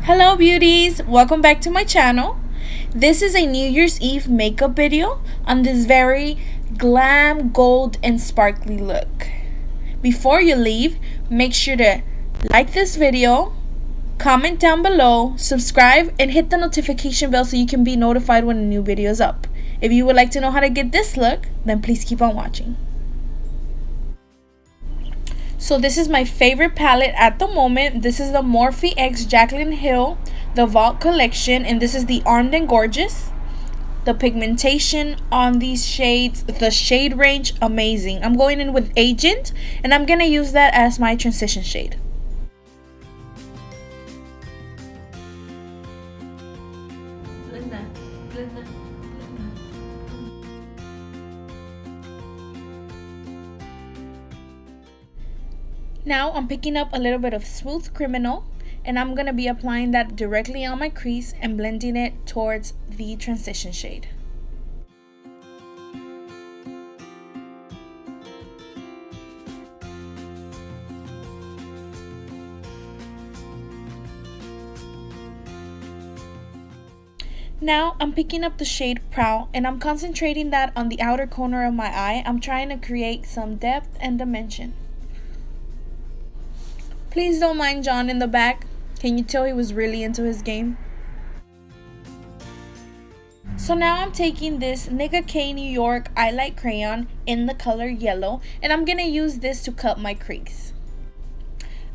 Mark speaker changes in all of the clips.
Speaker 1: Hello beauties, welcome back to my channel. This is a New Year's Eve makeup video on this very glam, gold, and sparkly look. Before you leave, make sure to like this video, comment down below, subscribe, and hit the notification bell so you can be notified when a new video is up. If you would like to know how to get this look, then please keep on watching. So this is my favorite palette at the moment. This is the Morphe X Jaclyn Hill, the Vault collection, and this is the Armed and Gorgeous. The pigmentation on these shades, the shade range, amazing. I'm going in with Agent, and I'm going to use that as my transition shade. Now I'm picking up a little bit of Smooth Criminal, and I'm going to be applying that directly on my crease and blending it towards the transition shade. Now I'm picking up the shade Proud, and I'm concentrating that on the outer corner of my eye. I'm trying to create some depth and dimension. Please don't mind John in the back. Can you tell he was really into his game? So now I'm taking this Nigga K New York Eyeliner Crayon in the color yellow, and I'm going to use this to cut my crease.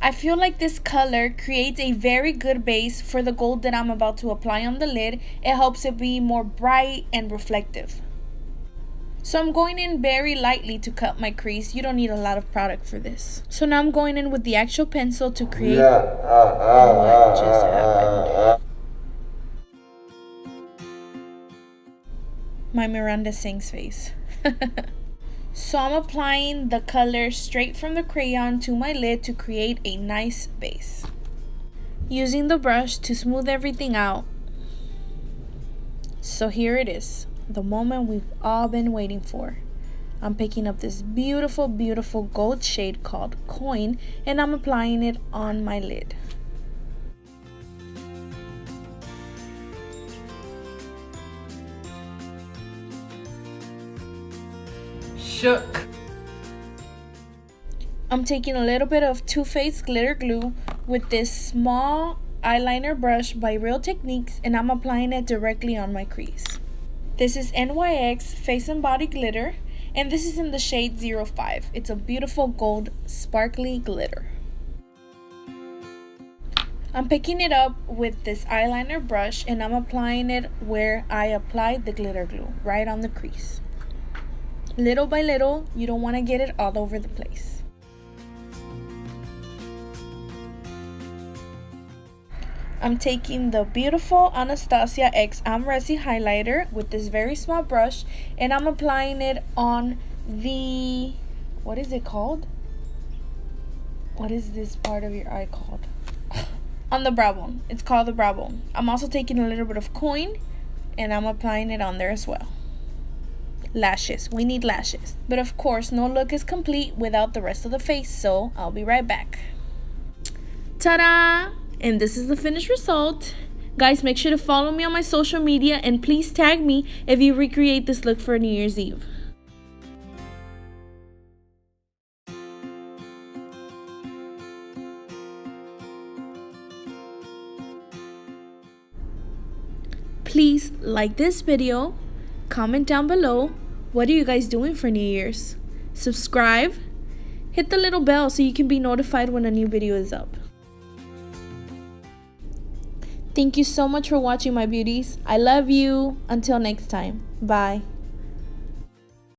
Speaker 1: I feel like this color creates a very good base for the gold that I'm about to apply on the lid. It helps it be more bright and reflective. So I'm going in very lightly to cut my crease. You don't need a lot of product for this. So now I'm going in with the actual pencil to create what just happened. My Miranda Sings face. So I'm applying the color straight from the crayon to my lid to create a nice base. Using the brush to smooth everything out. So here it is. The moment we've all been waiting for. I'm picking up this beautiful, beautiful gold shade called Coin, and I'm applying it on my lid.
Speaker 2: Shook.
Speaker 1: I'm taking a little bit of Too Faced glitter glue with this small eyeliner brush by Real Techniques, and I'm applying it directly on my crease. This is NYX Face and Body Glitter, and this is in the shade 05. It's a beautiful gold sparkly glitter. I'm picking it up with this eyeliner brush, and I'm applying it where I applied the glitter glue, right on the crease. Little by little, you don't want to get it all over the place. I'm taking the beautiful Anastasia X Amresi highlighter with this very small brush, and I'm applying it on the, what is it called? What is this part of your eye called? On the brow bone. It's called the brow bone. I'm also taking a little bit of Coin, and I'm applying it on there as well. Lashes. We need lashes. But of course, no look is complete without the rest of the face, so I'll be right back. Ta-da! And this is the finished result. Guys, make sure to follow me on my social media, and please tag me if you recreate this look for New Year's Eve. Please like this video, comment down below, what are you guys doing for New Year's? Subscribe, hit the little bell so you can be notified when a new video is up. Thank you so much for watching, my beauties. I love you. Until next time. Bye.